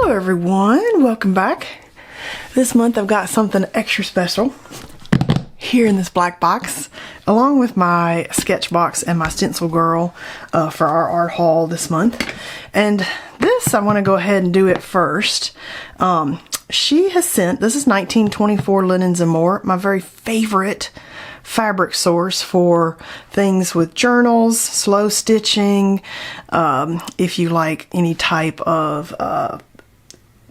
Hello everyone, welcome back. This month I've got something extra special here in this black box, along with my Sketchbox and my Stencil Girl for our art haul this month. And this, I want to go ahead and do it first. She has sent, this is 1924 Linens and More, my very favorite fabric source for things with journals, slow stitching, if you like any type of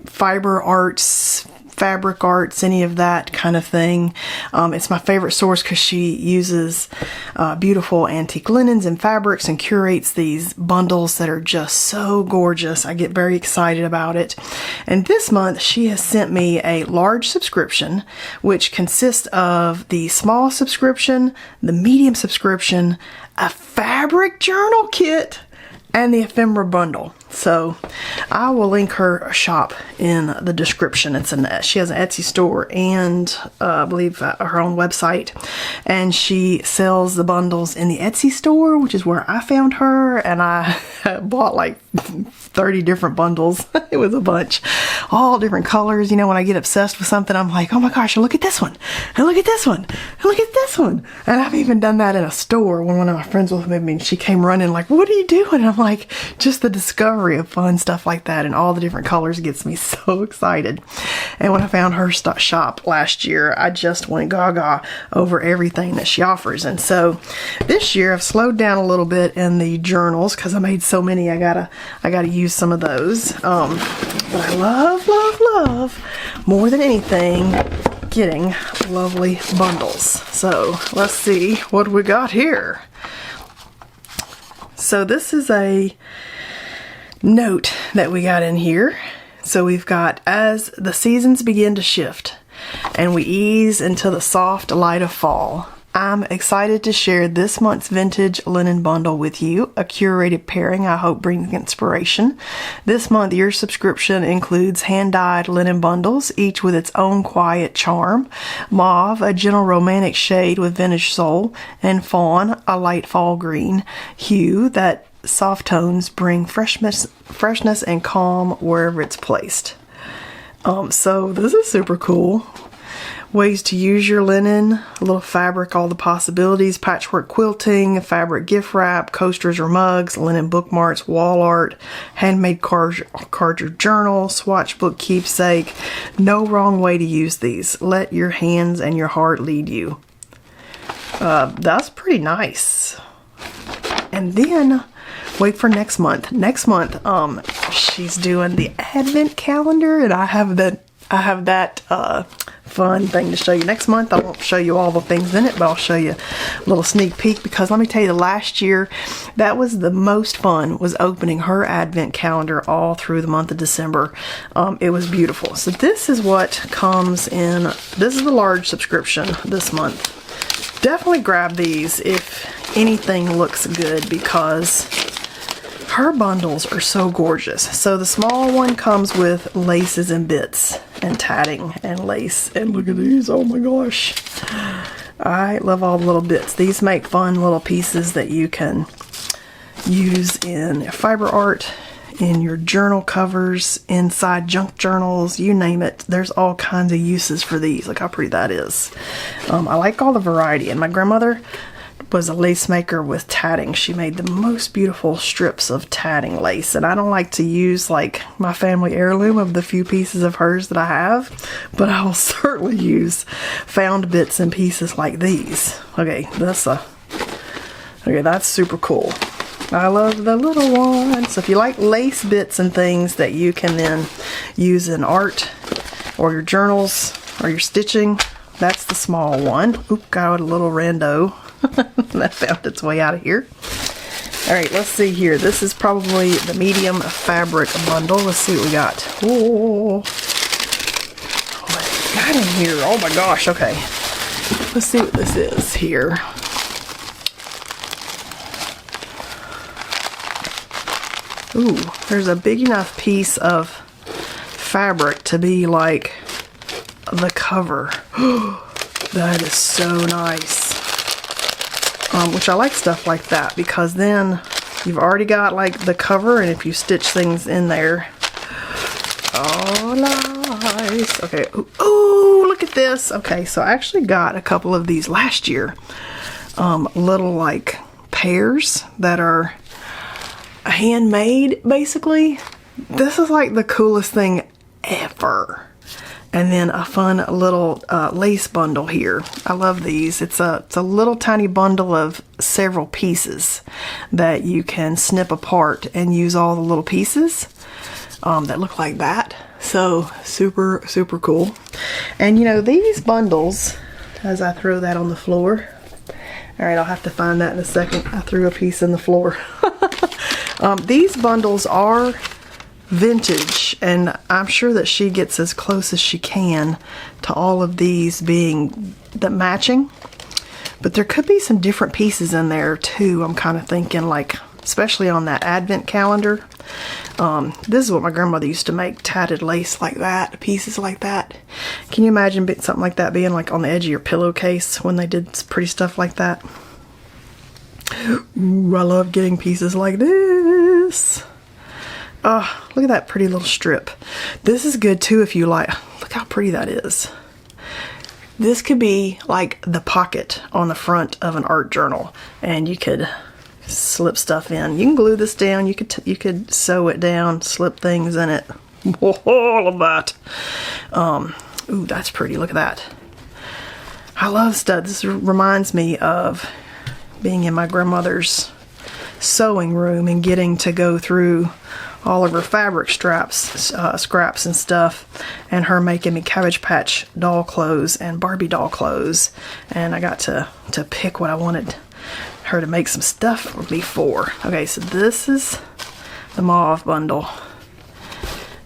fiber arts, fabric arts, any of that kind of thing. It's my favorite source because she uses beautiful antique linens and fabrics and curates these bundles that are just so gorgeous. I get very excited about it. And this month she has sent me a large subscription, which consists of the small subscription, the medium subscription, a fabric journal kit, and the ephemera bundle. So I will link her shop in the description. She has an Etsy store and I believe her own website, and she sells the bundles in the Etsy store, which is where I found her, and I bought like 30 different bundles. It was a bunch, all different colors. You know, when I get obsessed with something, I'm like, oh my gosh, look at this one, and look at this one, and look at this one. And I've even done that in a store when one of my friends was with me and she came running like, what are you doing? And I'm like, just the discovery of fun stuff like that and all the different colors gets me so excited. And when I found her shop last year, I just went gaga over everything that she offers. And so this year I've slowed down a little bit in the journals because I made so many. I gotta use some of those. But I love more than anything getting lovely bundles. So let's see what we got here. So this is a note that we got in here. So we've got, as the seasons begin to shift and we ease into the soft light of fall, I'm excited to share this month's vintage linen bundle with you, a curated pairing I hope brings inspiration. This month your subscription includes hand-dyed linen bundles, each with its own quiet charm. Mauve, a gentle romantic shade with vintage soul, and fawn, a light fall green hue that soft tones bring freshness and calm wherever it's placed. So this is super cool. Ways to use your linen, a little fabric, all the possibilities, patchwork quilting, fabric gift wrap, coasters or mugs, linen bookmarks, wall art, handmade card your journal, swatch book keepsake. No wrong way to use these. Let your hands and your heart lead you. That's pretty nice. And then wait for next month. Next month, she's doing the advent calendar, and I have that fun thing to show you. Next month I won't show you all the things in it, but I'll show you a little sneak peek, because let me tell you, the last year that was the most fun, was opening her advent calendar all through the month of December. It was beautiful. So this is what comes in. This is the large subscription this month. Definitely grab these if anything looks good, because her bundles are so gorgeous. So the small one comes with laces and bits and tatting and lace. And look at these, oh my gosh. I love all the little bits. These make fun little pieces that you can use in fiber art, in your journal covers, inside junk journals, you name it. There's all kinds of uses for these. Look how pretty that is. I like all the variety. And my grandmother was a lace maker with tatting. She made the most beautiful strips of tatting lace, and I don't like to use like my family heirloom of the few pieces of hers that I have, but I will certainly use found bits and pieces like these. Okay, that's super cool. I love the little ones. So if you like lace bits and things that you can then use in art or your journals or your stitching, that's the small one. Oop, got a little rando that found its way out of here. Alright, let's see here. This is probably the medium fabric bundle. Let's see what we got. Oh, what got in here? Oh my gosh, okay. Let's see what this is here. Ooh, there's a big enough piece of fabric to be like the cover. That is so nice. Which I like stuff like that, because then you've already got like the cover, and if you stitch things in there, oh nice. Okay, ooh, look at this. Okay, so I actually got a couple of these last year. Little like pears that are handmade, basically. This is like the coolest thing ever. And then a fun little lace bundle here. I love these. It's a little tiny bundle of several pieces that you can snip apart and use all the little pieces that look like that. So super, super cool. And you know, these bundles, as I throw that on the floor. All right, I'll have to find that in a second. I threw a piece in the floor. These bundles are vintage, and I'm sure that she gets as close as she can to all of these being the matching, but there could be some different pieces in there too. I'm kind of thinking, like, especially on that advent calendar. This is what my grandmother used to make, tatted lace like that, pieces like that. Can you imagine something like that being like on the edge of your pillowcase when they did pretty stuff like that? Ooh, I love getting pieces like this. Oh, look at that pretty little strip. This is good too if you like. Look how pretty that is. This could be like the pocket on the front of an art journal, and you could slip stuff in. You can glue this down. You could sew it down, slip things in it. All of that. Ooh, that's pretty. Look at that. I love stuff. This reminds me of being in my grandmother's sewing room and getting to go through all of her fabric scraps and stuff, and her making me Cabbage Patch doll clothes and Barbie doll clothes, and I got to pick what I wanted her to make some stuff for me for. Okay, so this is the mauve bundle,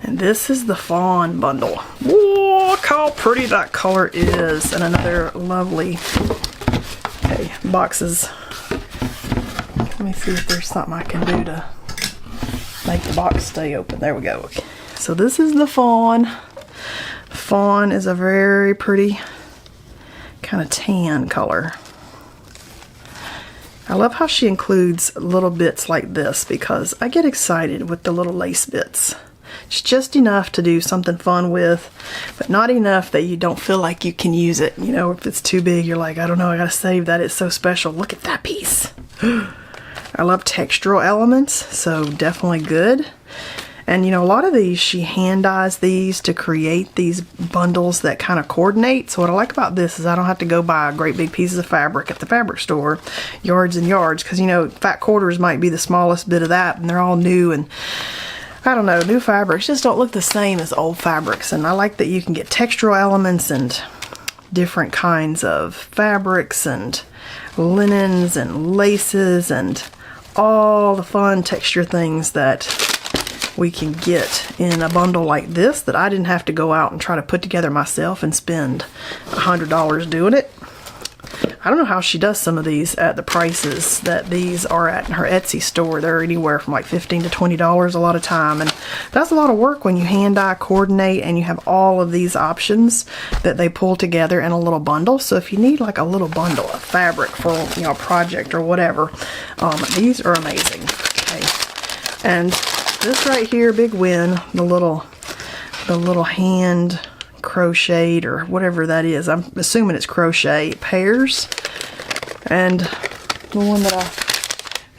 and this is the fawn bundle. Whoa, look how pretty that color is, and another lovely, okay, boxes. Let me see if there's something I can do to make the box stay open. There we go. Okay. So this is the fawn. Fawn is a very pretty kind of tan color. I love how she includes little bits like this because I get excited with the little lace bits. It's just enough to do something fun with, but not enough that you don't feel like you can use it. You know, if it's too big, you're like, I don't know, I gotta save that. It's so special. Look at that piece. I love textural elements, so definitely good. And you know, a lot of these, she hand dyes these to create these bundles that kind of coordinate. So what I like about this is I don't have to go buy great big pieces of fabric at the fabric store, yards and yards, because you know, fat quarters might be the smallest bit of that, and they're all new, and I don't know, new fabrics just don't look the same as old fabrics. And I like that you can get textural elements and different kinds of fabrics and linens and laces and all the fun texture things that we can get in a bundle like this that I didn't have to go out and try to put together myself and spend $100 doing it. I don't know how she does some of these at the prices that these are at in her Etsy store. They're anywhere from like $15 to $20 a lot of time, and that's a lot of work when you hand dye, coordinate, and you have all of these options that they pull together in a little bundle. So if you need like a little bundle of fabric for, you know, a project or whatever, these are amazing. Okay, and this right here, big win, the little hand crocheted or whatever that is. I'm assuming it's crochet pears, and the one that I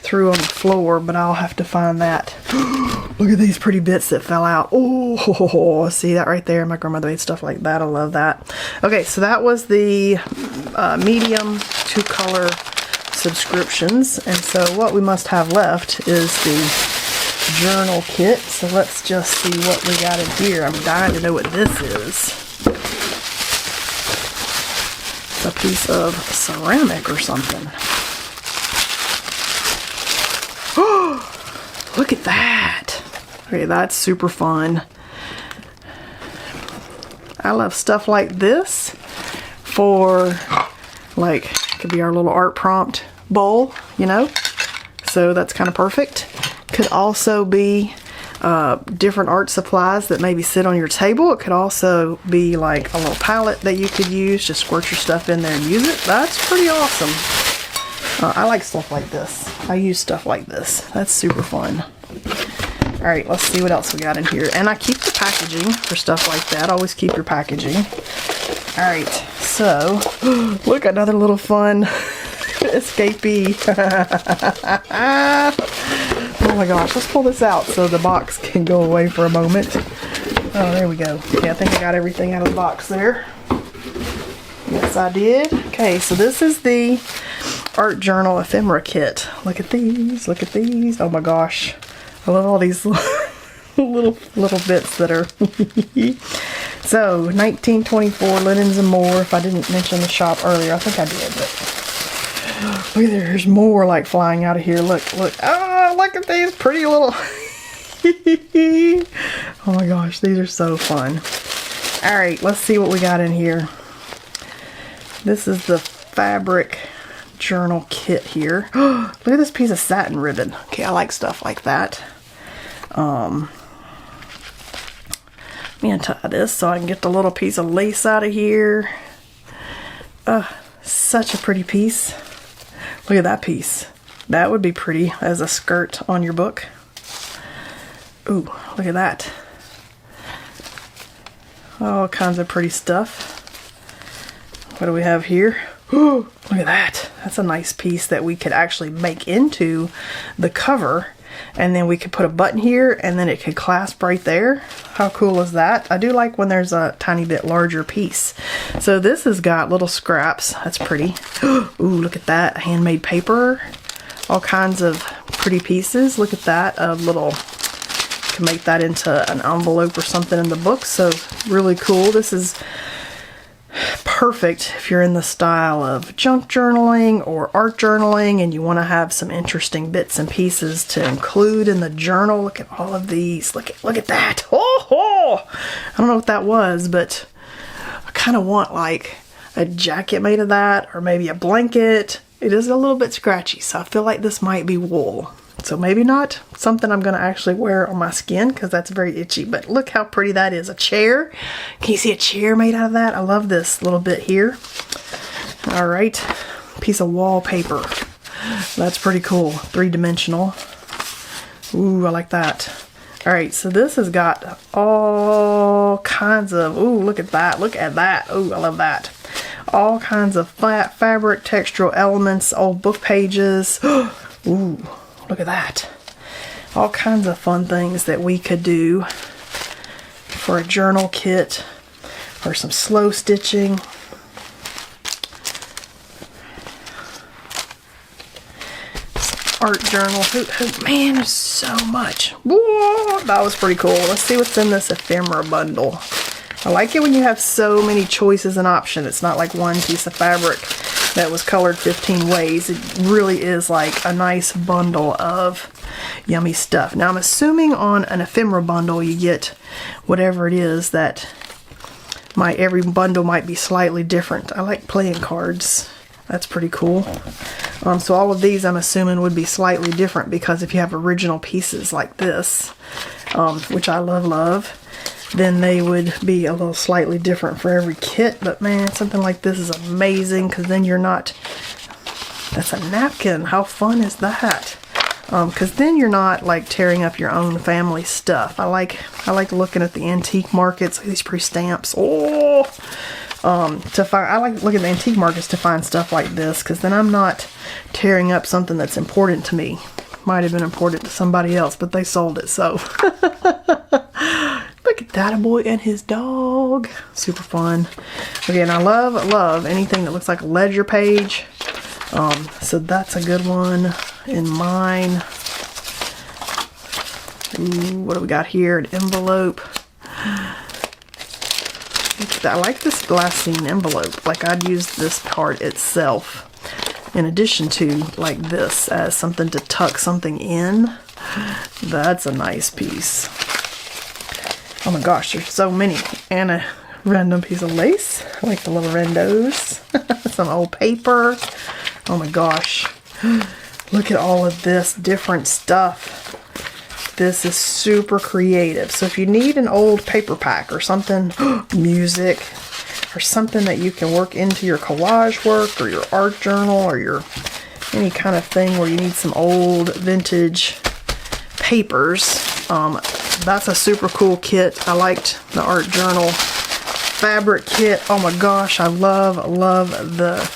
threw on the floor, but I'll have to find that. Look at these pretty bits that fell out. Oh, see that right there? My grandmother made stuff like that. I love that. Okay, so that was the medium to color subscriptions, and so what we must have left is the journal kit. So let's just see what we got in here. I'm dying to know what this is. It's a piece of ceramic or something. Oh, look at that. Okay, that's super fun. I love stuff like this for, like, it could be our little art prompt bowl, you know? So that's kind of perfect. Could also be different art supplies that maybe sit on your table. It could also be like a little palette that you could use. Just squirt your stuff in there and use it. That's pretty awesome. I like stuff like this. I use stuff like this. That's super fun. All right, let's see what else we got in here. And I keep the packaging for stuff like that. Always keep your packaging. All right, so look, another little fun escapee. Oh my gosh, let's pull this out so the box can go away for a moment. Oh, there we go. Okay, I think I got everything out of the box there. Yes, I did. Okay, so this is the art journal ephemera kit. Look at these. Look at these. Oh my gosh. I love all these little bits that are so 1924 linens and more. If I didn't mention the shop earlier, I think I did, but look, there's more like flying out of here. Look, oh, look at these pretty little oh my gosh, these are so fun. All right, let's see what we got in here. This is the fabric journal kit here. Look at this piece of satin ribbon. Okay, I like stuff like that. Let me untie this so I can get the little piece of lace out of here. Such a pretty piece. Look at that piece. That would be pretty as a skirt on your book. Ooh, look at that. All kinds of pretty stuff. What do we have here? Ooh, look at that. That's a nice piece that we could actually make into the cover, and then we could put a button here and then it could clasp right there. How cool is that? I do like when there's a tiny bit larger piece. So this has got little scraps. That's pretty. Ooh, look at that. Handmade paper. All kinds of pretty pieces. Look at that. A little, you can make that into an envelope or something in the book. So really cool. This is perfect if you're in the style of junk journaling or art journaling and you want to have some interesting bits and pieces to include in the journal. Look at all of these. Look at that. Oh, I don't know what that was, but I kind of want like a jacket made of that, or maybe a blanket. It is a little bit scratchy, so I feel like this might be wool. So maybe not something I'm going to actually wear on my skin because that's very itchy. But look how pretty that is. A chair. Can you see a chair made out of that? I love this little bit here. All right. Piece of wallpaper. That's pretty cool. 3-dimensional. Ooh, I like that. All right. So this has got all kinds of, ooh, look at that. Look at that. Ooh, I love that. All kinds of flat fabric, textural elements, old book pages. Ooh. Look at that. All kinds of fun things that we could do for a journal kit or some slow stitching. Art journal. Man, there's so much. Whoa, that was pretty cool. Let's see what's in this ephemera bundle. I like it when you have so many choices and options. It's not like one piece of fabric that was colored 15 ways. It really is like a nice bundle of yummy stuff. Now I'm assuming on an ephemera bundle you get whatever it is that every bundle might be slightly different. I like playing cards. That's pretty cool. So all of these I'm assuming would be slightly different because if you have original pieces like this, which I love, then they would be a little slightly different for every kit. But man, something like this is amazing because then you're not, that's a napkin. How fun is that? Because then you're not like tearing up your own family stuff. I like looking at the antique markets, these pretty stamps. Oh, I like looking at the antique markets to find stuff like this because then I'm not tearing up something that's important to me. Might have been important to somebody else, but they sold it, so. Look at that, a boy and his dog. Super fun. Okay, and I love anything that looks like a ledger page. So that's a good one in mine. Ooh, what do we got here? An envelope. I like this glassine envelope. Like I'd use this part itself in addition to like this as something to tuck something in. That's a nice piece. Oh my gosh, there's so many. And a random piece of lace. I like the little randos. Some old paper. Oh my gosh. Look at all of this different stuff. This is super creative. So if you need an old paper pack or something, music, or something that you can work into your collage work or your art journal or your any kind of thing where you need some old vintage papers, That's a super cool kit. I liked the art journal fabric kit. Oh my gosh, I love the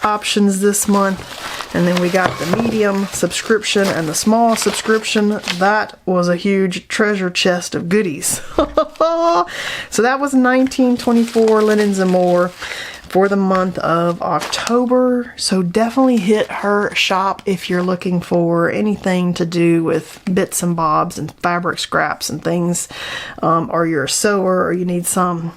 options this month. And then we got the medium subscription and the small subscription. That was a huge treasure chest of goodies. So that was $19.24 linens and more for the month of October. So definitely hit her shop if you're looking for anything to do with bits and bobs and fabric scraps and things, or you're a sewer, or you need some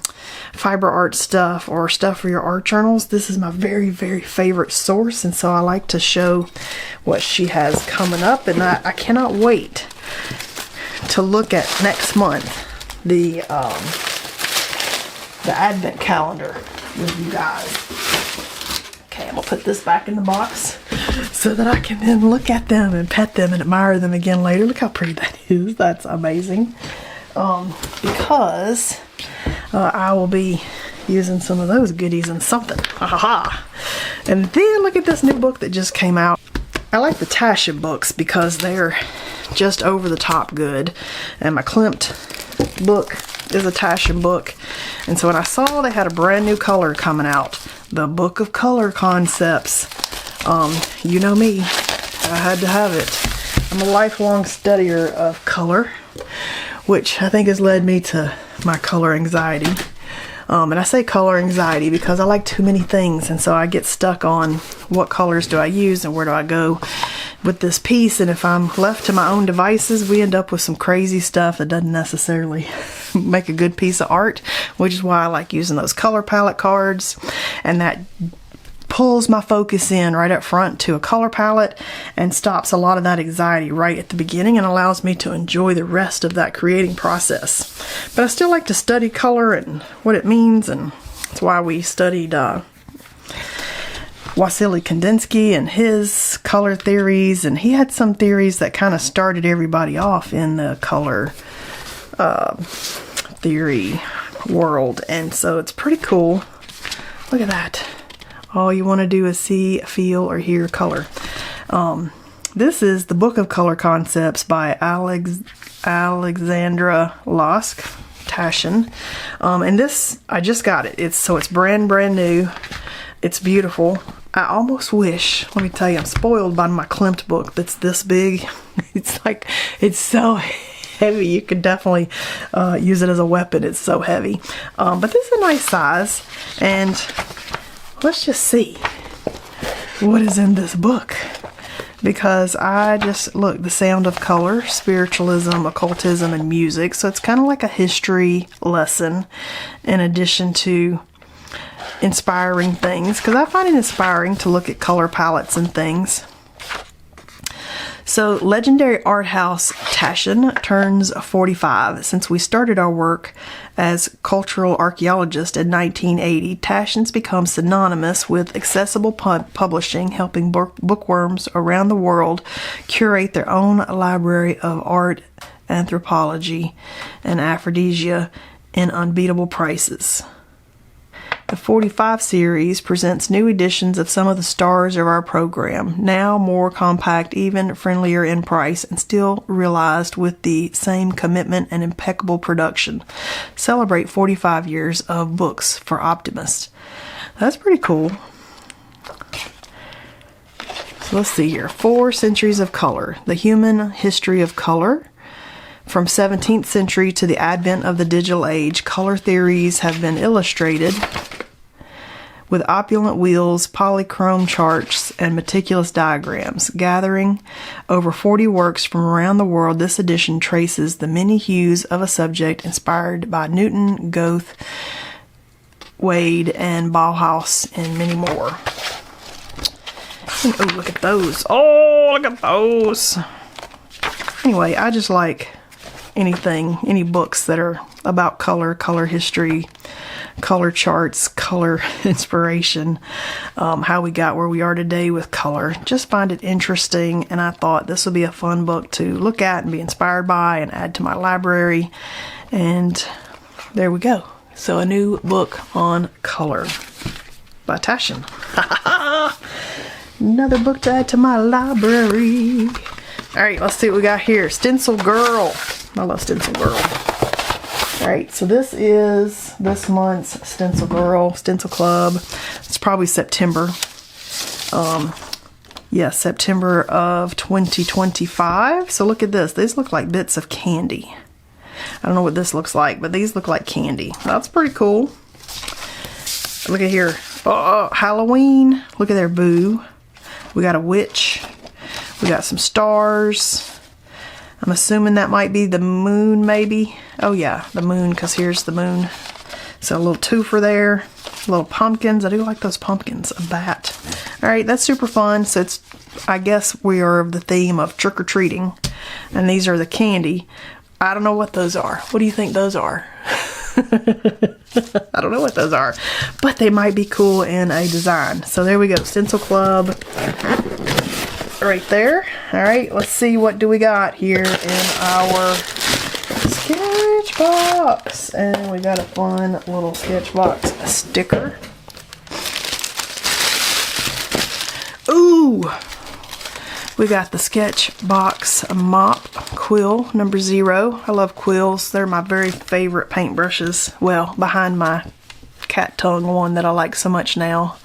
fiber art stuff or stuff for your art journals. This is my very favorite source, and so I like to show what she has coming up, and I cannot wait to look at next month the advent calendar with you guys. Okay, I'm gonna put this back in the box so that I can then look at them and pet them and admire them again later. Look how pretty that is. That's amazing. Because I will be using some of those goodies in something. Ha ha ha. And then look at this new book that just came out. I like the Tasha books because they're just over the top good. And my Klimt book is a Tasha book. And so when I saw they had a brand new color coming out, the Book of Color Concepts, you know me, I had to have it. I'm a lifelong studier of color, which I think has led me to my color anxiety. And I say color anxiety because I like too many things, and so I get stuck on what colors do I use and where do I go with this piece. And if I'm left to my own devices, we end up with some crazy stuff that doesn't necessarily make a good piece of art, which is why I like using those color palette cards, and that pulls my focus in right up front to a color palette and stops a lot of that anxiety right at the beginning and allows me to enjoy the rest of that creating process. But I still like to study color and what it means, and that's why we studied Wassily Kandinsky and his color theories, and he had some theories that kind of started everybody off in the color theory world, and so it's pretty cool. Look at that. All you want to do is see, feel, or hear color. This is the Book of Color Concepts by Alexandra Losk Tashin. And this, I just got it. It's brand new. It's beautiful. I almost wish, let me tell you, I'm spoiled by my Klimt book that's this big. It's so heavy. You could definitely use it as a weapon. It's so heavy. But this is a nice size, and let's just see what is in this book, because I just look, the sound of color, spiritualism, occultism, and music. So it's kind of like a history lesson in addition to inspiring things, because I find it inspiring to look at color palettes and things. So legendary art house Tashin turns 45. Since we started our work as cultural archaeologists in 1980, Tashin's become synonymous with accessible publishing, helping bookworms around the world curate their own library of art, anthropology, and aphrodisia in unbeatable prices. The 45 series presents new editions of some of the stars of our program, now more compact, even friendlier in price, and still realized with the same commitment and impeccable production. Celebrate 45 years of books for optimists. That's pretty cool. So let's see here. 4 centuries of color. The human history of color. From 17th century to the advent of the digital age, color theories have been illustrated with opulent wheels, polychrome charts, and meticulous diagrams. Gathering over 40 works from around the world, this edition traces the many hues of a subject inspired by Newton, Goethe, Wade, and Bauhaus, and many more. Oh, look at those. Oh, look at those. Anyway, I just like any books that are about color, color history, color charts, color inspiration, how we got where we are today with color. Just find it interesting, and I thought this would be a fun book to look at and be inspired by and add to my library. And there we go. So a new book on color by Tashin. Another book to add to my library. Alright, let's see what we got here. Stencil Girl. I love Stencil Girl. Alright, so this is this month's Stencil Girl, Stencil Club. It's probably September. Yeah, September of 2025. So look at this. These look like bits of candy. I don't know what this looks like, but these look like candy. That's pretty cool. Look at here. Oh, Halloween. Look at there, boo. We got a witch. We got some stars. I'm assuming that might be the moon, maybe. Oh yeah, the moon, because here's the moon. So a little twofer there. Little pumpkins. I do like those pumpkins. A bat. Alright, that's super fun. So it's, I guess we are of the theme of trick-or-treating. And these are the candy. I don't know what those are. What do you think those are? I don't know what those are. But they might be cool in a design. So there we go. Stencil Club. Right there. Alright, let's see what do we got here in our sketchbox. And we got a fun little sketchbox sticker. Ooh! We got the Sketchbox Mop Quill number 0. I love quills. They're my very favorite paintbrushes. Well, behind my cat tongue one that I like so much now.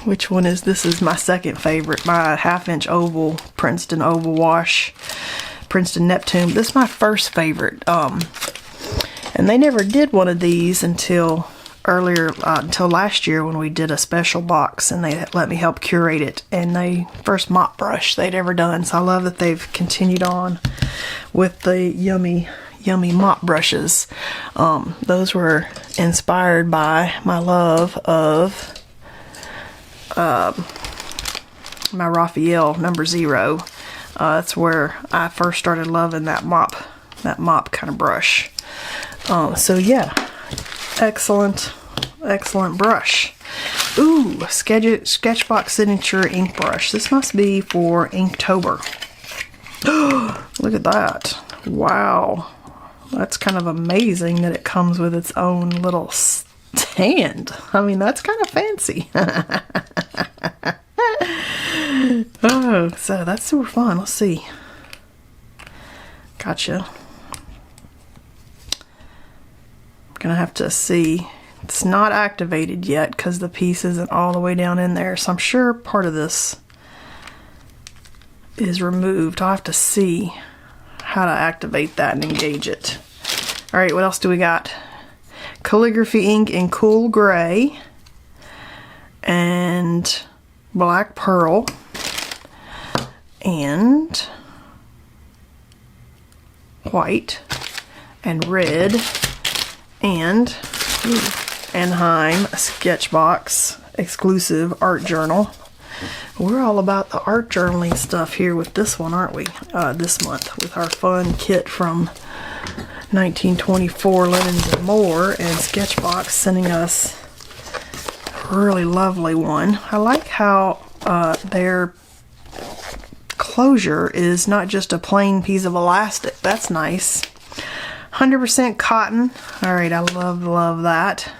Which one is this? Is my second favorite. My 1/2-inch oval, Princeton oval wash. Princeton Neptune. This is my first favorite. And they never did one of these until earlier, until last year when we did a special box and they let me help curate it. And they first mop brush they'd ever done. So I love that they've continued on with the yummy mop brushes. Those were inspired by my love of my Raphael number 0. That's where I first started loving that mop kind of brush. So yeah, excellent brush. Ooh, Sketchbox Signature ink brush. This must be for Inktober. Look at that. Wow, that's kind of amazing that it comes with its own little stand. I mean, that's kind of fancy. Oh, so that's super fun. Let's see. Gotcha. I'm gonna have to see. It's not activated yet because the piece isn't all the way down in there. So I'm sure part of this is removed. I'll have to see how to activate that and engage it. Alright, what else do we got? Calligraphy ink in cool gray and black pearl and white and red and Anaheim Sketchbox exclusive art journal. We're all about the art journaling stuff here with this one, aren't we? This month with our fun kit from 1924 Linens and More, and Sketchbox sending us a really lovely one. I like how their closure is not just a plain piece of elastic. That's nice. 100% cotton. Alright, I love that.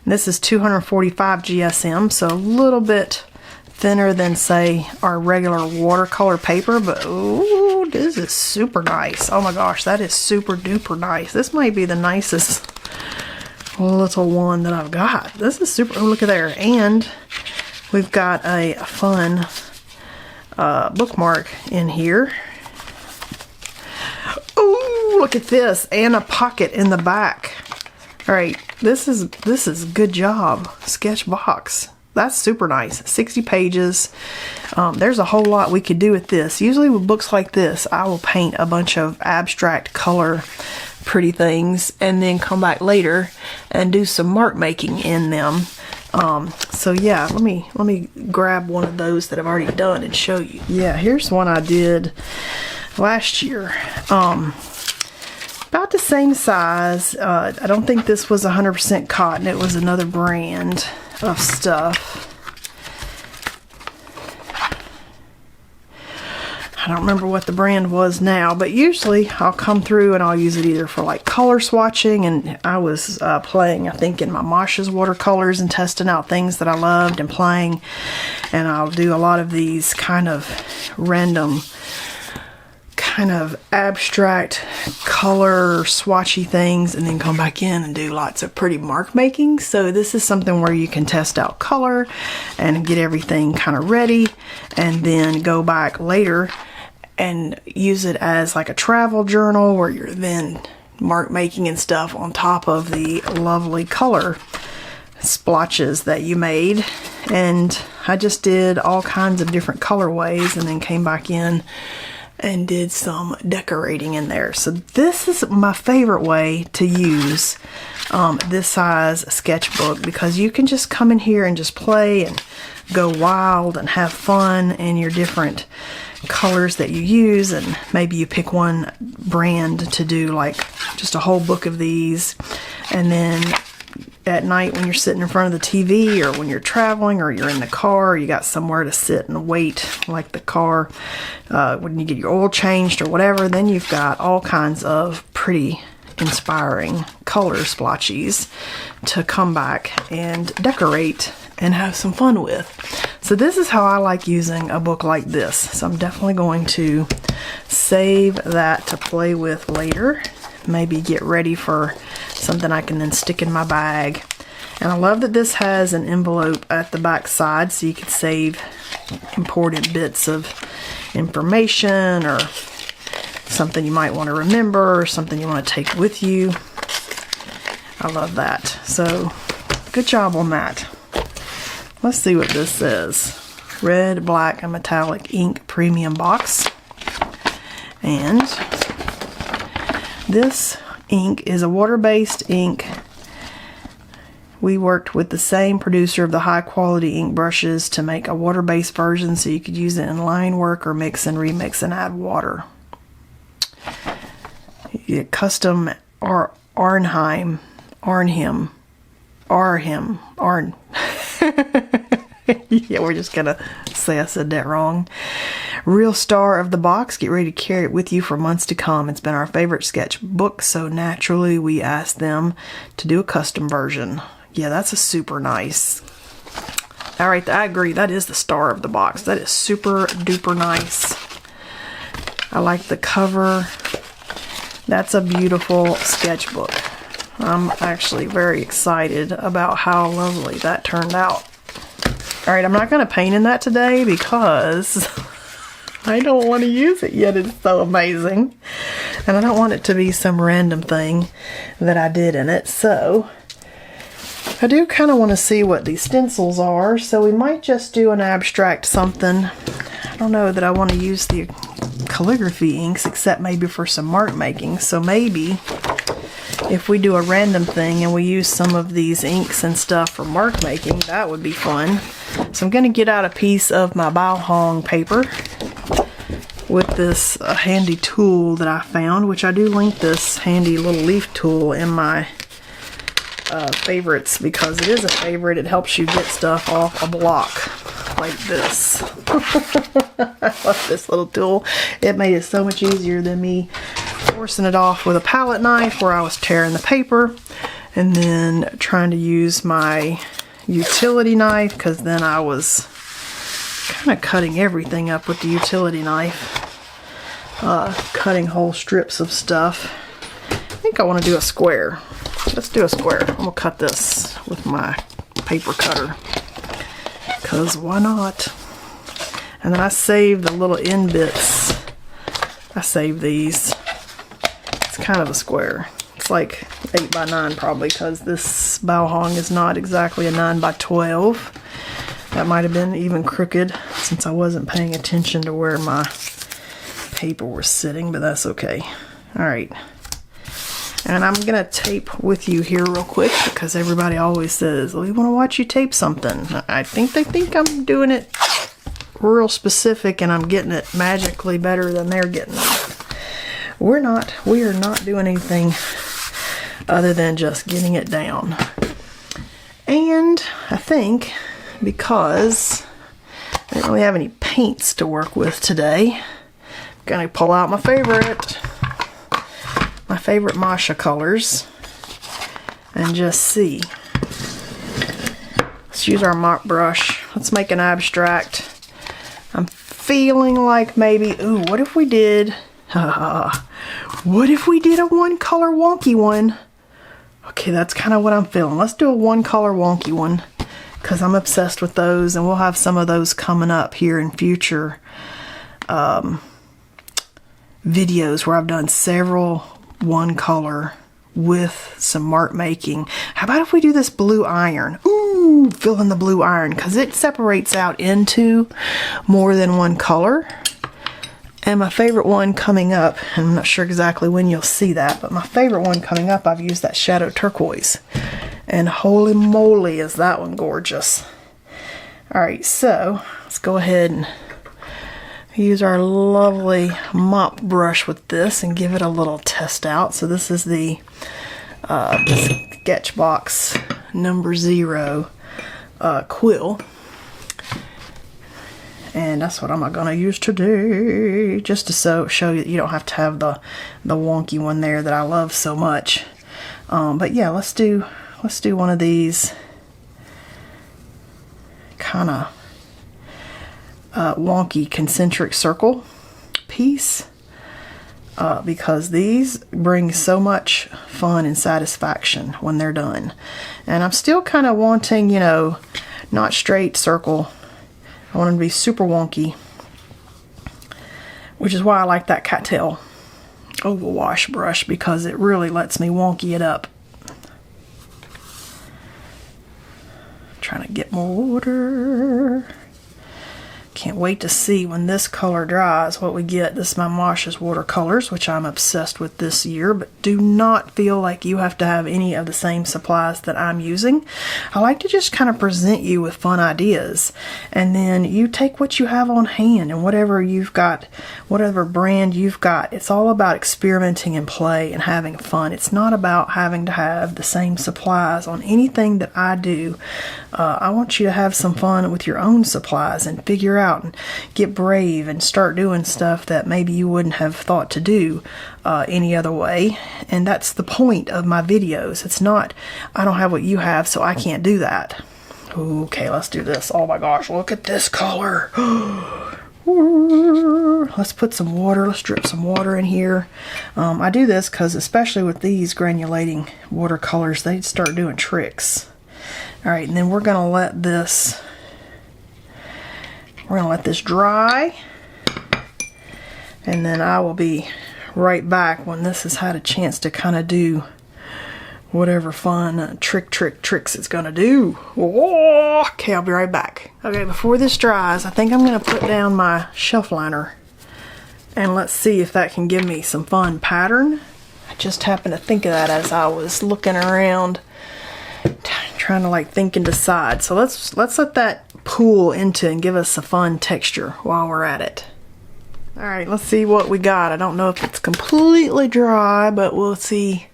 And this is 245 GSM, so a little bit thinner than, say, our regular watercolor paper, but ooh, this is super nice. Oh my gosh, that is super duper nice. This might be the nicest little one that I've got. This is super, oh look at there. And we've got a fun bookmark in here. Ooh, look at this, and a pocket in the back. Alright, this is good job, Sketchbox. That's super nice. 60 pages. There's a whole lot we could do with this. Usually with books like this, I will paint a bunch of abstract color pretty things and then come back later and do some mark making in them. So yeah, let me grab one of those that I've already done and show you. Yeah, here's one I did last year. About the same size. I don't think this was 100% cotton. It was another brand of stuff. I don't remember what the brand was now, but usually I'll come through and I'll use it either for like color swatching, and I was playing, I think, in my Masha's watercolors and testing out things that I loved and playing, and I'll do a lot of these kind of random kind of abstract color swatchy things and then come back in and do lots of pretty mark making. So this is something where you can test out color and get everything kind of ready and then go back later and use it as like a travel journal where you're then mark making and stuff on top of the lovely color splotches that you made. And I just did all kinds of different colorways and then came back in and did some decorating in there. So this is my favorite way to use this size sketchbook, because you can just come in here and just play and go wild and have fun in your different colors that you use. And maybe you pick one brand to do like just a whole book of these, and then at night when you're sitting in front of the TV, or when you're traveling, or you're in the car, or you got somewhere to sit and wait, like the car, when you get your oil changed or whatever, then you've got all kinds of pretty inspiring color splotchies to come back and decorate and have some fun with. So this is how I like using a book like this. So I'm definitely going to save that to play with later. Maybe get ready for something I can then stick in my bag. And I love that this has an envelope at the back side, so you can save important bits of information or something you might want to remember or something you want to take with you. I love that. So good job on that. Let's see what this says. Red, black, and metallic ink premium box. And this ink is a water-based ink. We worked with the same producer of the high-quality ink brushes to make a water-based version, so you could use it in line work or mix and remix and add water. You get custom Arnhem. Yeah, we're just gonna say I said that wrong. Real star of the box. Get ready to carry it with you for months to come. It's been our favorite sketchbook, so naturally we asked them to do a custom version. Yeah, that's a super nice. All right, I agree. That is the star of the box. That is super duper nice. I like the cover. That's a beautiful sketchbook. I'm actually very excited about how lovely that turned out. All right, I'm not going to paint in that today because I don't want to use it yet. It's so amazing. And I don't want it to be some random thing that I did in it. So I do kind of want to see what these stencils are. So we might just do an abstract something. I don't know that I want to use the calligraphy inks except maybe for some mark making. So maybe if we do a random thing and we use some of these inks and stuff for mark making, that would be fun. So I'm going to get out a piece of my Bao paper with this handy tool that I found, which I do link this handy little leaf tool in my favorites, because it is a favorite. It helps you get stuff off a block like this. I love this little tool. It made it so much easier than me forcing it off with a palette knife where I was tearing the paper and then trying to use my utility knife, because then I was kind of cutting everything up with the utility knife, cutting whole strips of stuff. I think I want to do a square. Let's do a square. I'm gonna cut this with my paper cutter, because why not? And then I save the little end bits. I save these. It's kind of a square. It's like 8 by 9 probably, because this Bao is not exactly a 9 by 12. That might have been even crooked since I wasn't paying attention to where my paper was sitting, but that's okay. Alright. And I'm going to tape with you here real quick, because everybody always says, we want to watch you tape something. I think they think I'm doing it real specific and I'm getting it magically better than they're getting it. We're not. We are not doing anything other than just getting it down. And I think because I didn't really have any paints to work with today, I'm going to pull out my favorite Masha colors and just see. Let's use our mop brush. Let's make an abstract. I'm feeling like maybe, ooh, what if we did What if we did a one color wonky one? Okay, that's kind of what I'm feeling. Let's do a one color wonky one, because I'm obsessed with those, and we'll have some of those coming up here in future videos where I've done several one color with some mark making. How about if we do this blue iron? Ooh, fill in the blue iron, because it separates out into more than one color. And my favorite one coming up, and I'm not sure exactly when you'll see that, but my favorite one coming up, I've used that shadow turquoise. And holy moly, is that one gorgeous. Alright, so let's go ahead and use our lovely mop brush with this and give it a little test out. So this is the SketchBox number 0 quill. And that's what I'm going to use today, just to show you don't have to have the wonky one there that I love so much. But yeah, let's do one of these kind of wonky concentric circle piece, because these bring so much fun and satisfaction when they're done. And I'm still kind of wanting, you know, not straight circle. I want them to be super wonky, which is why I like that cattail oval wash brush, because it really lets me wonky it up. Trying to get more water. Can't wait to see when this color dries what we get. This is my Mosh's watercolors, which I'm obsessed with this year, but do not feel like you have to have any of the same supplies that I'm using. I like to just kind of present you with fun ideas, and then you take what you have on hand and whatever you've got, whatever brand you've got. It's all about experimenting and play and having fun. It's not about having to have the same supplies on anything that I do. I want you to have some fun with your own supplies and figure out and get brave and start doing stuff that maybe you wouldn't have thought to do any other way. And that's the point of my videos. It's not, I don't have what you have, so I can't do that. Okay, let's do this. Oh my gosh, look at this color. Let's put some water, let's drip some water in here. I do this because, especially with these granulating watercolors, they start doing tricks. Alright, and then we're gonna let this dry, and then I will be right back when this has had a chance to kind of do whatever fun tricks it's gonna do. Whoa! Okay, I'll be right back. Okay, before this dries, I think I'm gonna put down my shelf liner, and let's see if that can give me some fun pattern. I just happened to think of that as I was looking around, trying to like think and decide. So let's let that pool into and give us a fun texture while we're at it. Alright, let's see what we got. I don't know if it's completely dry, but we'll see.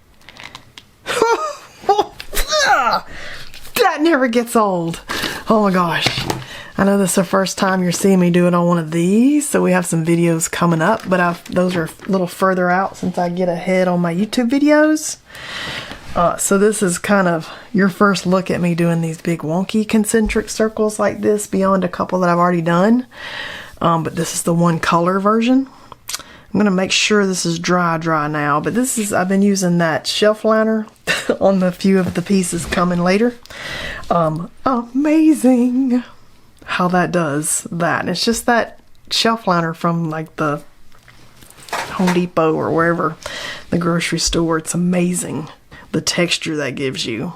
That never gets old. Oh my gosh. I know this is the first time you're seeing me do it on one of these, so we have some videos coming up, but those are a little further out since I get ahead on my YouTube videos. So this is kind of your first look at me doing these big wonky concentric circles like this, beyond a couple that I've already done. But this is the one color version. I'm going to make sure this is dry now, but this is, I've been using that shelf liner on the few of the pieces coming later. Amazing how that does that. And it's just that shelf liner from like the Home Depot or wherever, the grocery store. It's amazing the texture that gives you.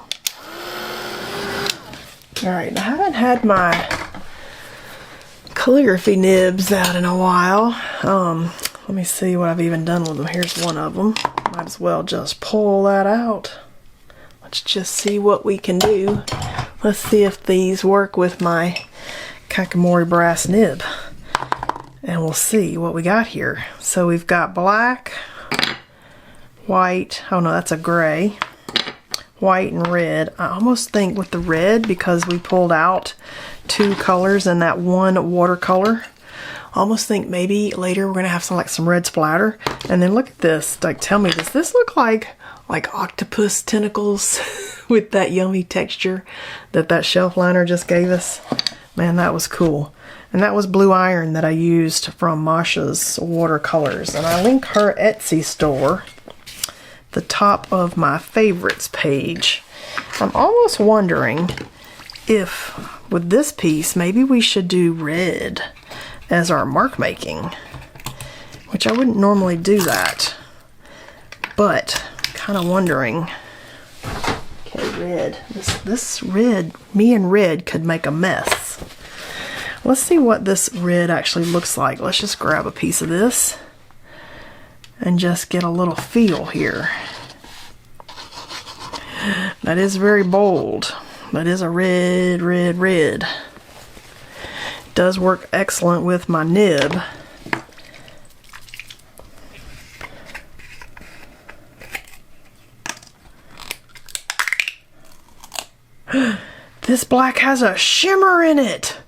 Alright, I haven't had my calligraphy nibs out in a while. Let me see what I've even done with them. Here's one of them. Might as well just pull that out. Let's just see what we can do. Let's see if these work with my Kakamori brass nib. And we'll see what we got here. So we've got black, white, oh no, that's a gray, white and red. I almost think with the red, because we pulled out 2 colors in that one watercolor, I almost think maybe later we're gonna have some red splatter. And then look at this, like, tell me, does this look like octopus tentacles with that yummy texture that shelf liner just gave us? Man, that was cool. And that was Blue Iron that I used from Masha's watercolors. And I link her Etsy store, the top of my favorites page. I'm almost wondering if with this piece, maybe we should do red as our mark making, which I wouldn't normally do that, but kind of wondering. Okay, red. This red, me and red could make a mess. Let's see what this red actually looks like. Let's just grab a piece of this and just get a little feel here. That is very bold. That is a red, red, red. It does work excellent with my nib. This black has a shimmer in it.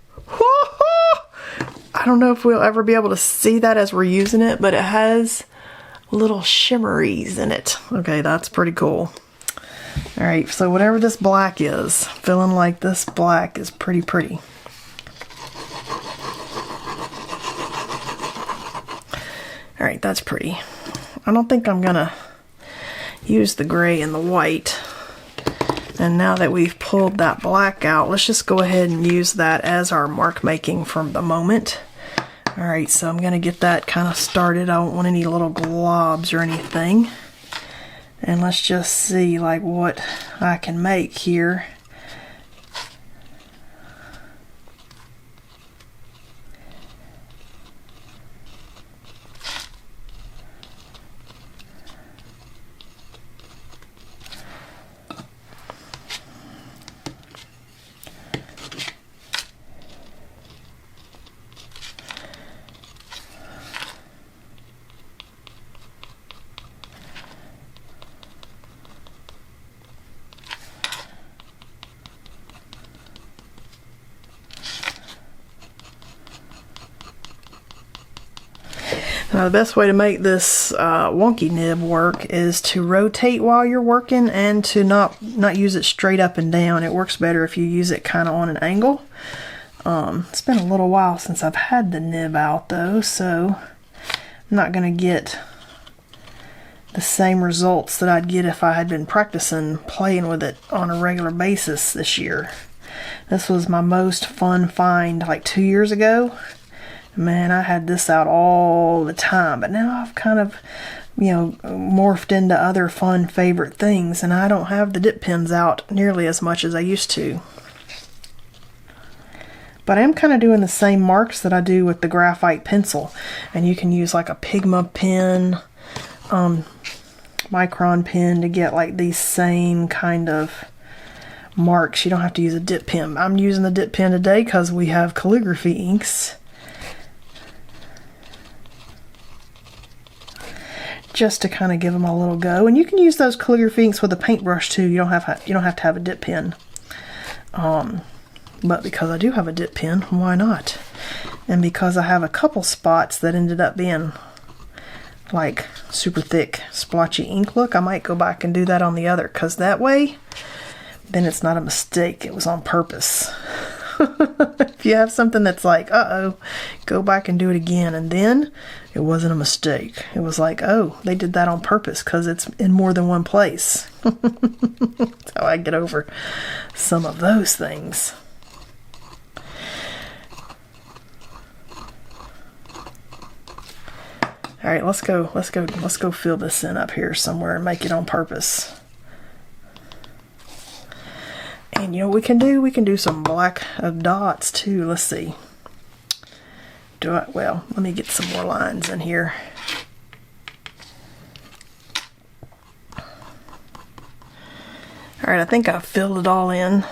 I don't know if we'll ever be able to see that as we're using it, but it has little shimmeries in it. Okay, that's pretty cool. Alright, so whatever this black is, feeling like this black is pretty pretty. Alright, that's pretty. I don't think I'm gonna use the gray and the white. And now that we've pulled that black out, let's just go ahead and use that as our mark making for the moment. Alright, so I'm going to get that kind of started. I don't want any little globs or anything. And let's just see like what I can make here. Now the best way to make this wonky nib work is to rotate while you're working and to not use it straight up and down. It works better if you use it kind of on an angle. It's been a little while since I've had the nib out though, so I'm not going to get the same results that I'd get if I had been practicing playing with it on a regular basis this year. This was my most fun find like 2 years ago. Man, I had this out all the time, but now I've kind of, you know, morphed into other fun favorite things, and I don't have the dip pens out nearly as much as I used to. But I am kind of doing the same marks that I do with the graphite pencil, and you can use like a Pigma pen, micron pen to get like these same kind of marks. You don't have to use a dip pen. I'm using the dip pen today because we have calligraphy inks. Just to kind of give them a little go, and you can use those calligraphy inks with a paintbrush too. You don't have to have a dip pen. But because I do have a dip pen, why not? And because I have a couple spots that ended up being like super thick splotchy ink look, I might go back and do that on the other, because that way then it's not a mistake. It was on purpose. If you have something that's like, uh-oh, go back and do it again, and then it wasn't a mistake. It was like, oh, they did that on purpose because it's in more than one place. That's how I get over some of those things. All right, let's go fill this in up here somewhere and make it on purpose. And you know what we can do? We can do some black dots too. Let's see. Well, let me get some more lines in here. Alright, I think I filled it all in.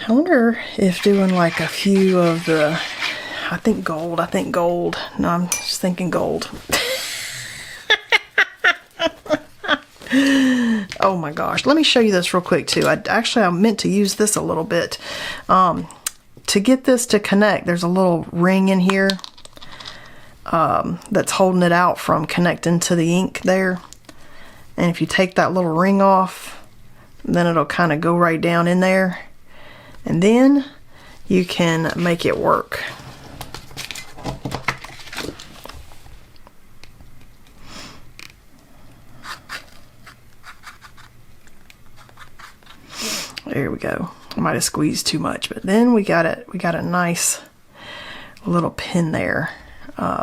I wonder if doing like a few of the, I think gold. No, I'm just thinking gold. Oh my gosh, let me show you this real quick too. I meant to use this a little bit. To get this to connect, there's a little ring in here that's holding it out from connecting to the ink there. And if you take that little ring off, then it'll kind of go right down in there, and then you can make it work. There we go. I might have squeezed too much, but then we got a nice little pin there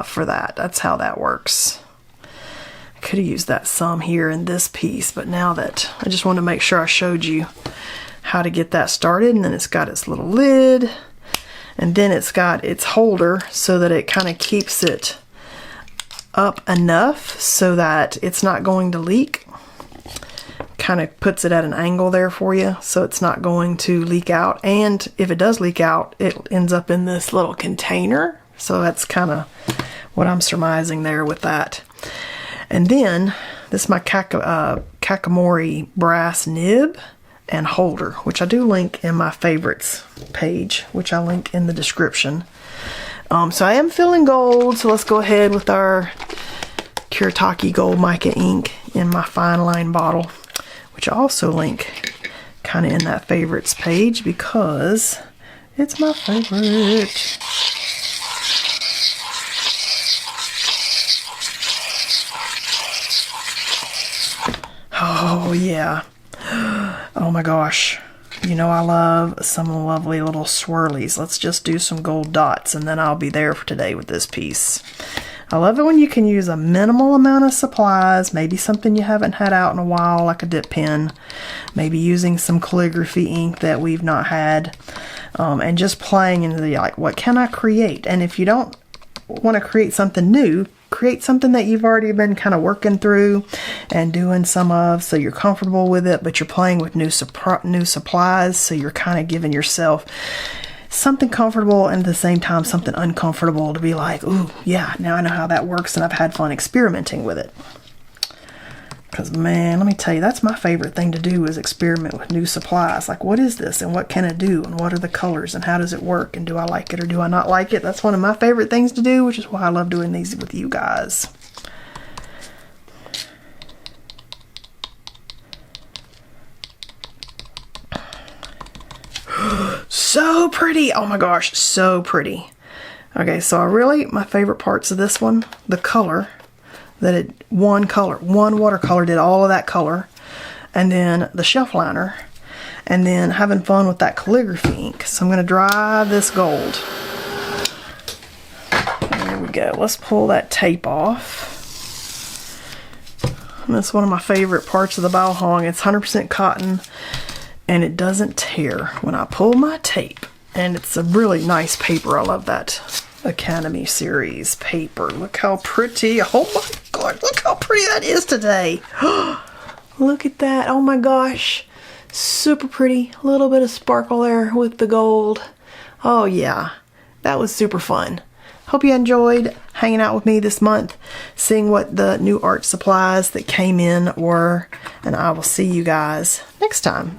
for that. That's how that works. I could have used that some here in this piece, but now that I just wanted to make sure I showed you how to get that started. And then it's got its little lid, and then it's got its holder so that it kind of keeps it up enough so that it's not going to leak. Kind of puts it at an angle there for you so it's not going to leak out, and if it does leak out, it ends up in this little container. So that's kind of what I'm surmising there with that. And then this is my Kakamori brass nib and holder, which I do link in my favorites page, which I link in the description. So I am filling gold, so let's go ahead with our Curated gold mica ink in my fine line bottle, which I also link kind of in that favorites page because it's my favorite. Oh yeah. Oh my gosh. You know I love some lovely little swirlies. Let's just do some gold dots and then I'll be there for today with this piece. I love it when you can use a minimal amount of supplies, maybe something you haven't had out in a while like a dip pen, maybe using some calligraphy ink that we've not had, and just playing into the like, what can I create? And if you don't want to create something new, create something that you've already been kind of working through and doing some of, so you're comfortable with it, but you're playing with new supplies, so you're kind of giving yourself something comfortable and at the same time something uncomfortable to be like, ooh, yeah, now I know how that works and I've had fun experimenting with it. Because man, let me tell you, that's my favorite thing to do, is experiment with new supplies. Like, what is this and what can it do and what are the colors and how does it work and do I like it or do I not like it? That's one of my favorite things to do, which is why I love doing these with you guys. So pretty. Oh my gosh, so pretty. Okay, so my favorite parts of this one, the color, that one watercolor did all of that color, and then the shelf liner, and then having fun with that calligraphy ink. So I'm going to dry this gold. There we go. Let's pull that tape off. And that's one of my favorite parts of the bao hong. It's 100% cotton. And it doesn't tear when I pull my tape. And it's a really nice paper. I love that Academy series paper. Look how pretty. Oh my god, look how pretty that is today. Look at that. Oh my gosh. Super pretty. A little bit of sparkle there with the gold. Oh yeah. That was super fun. Hope you enjoyed hanging out with me this month, seeing what the new art supplies that came in were. And I will see you guys next time.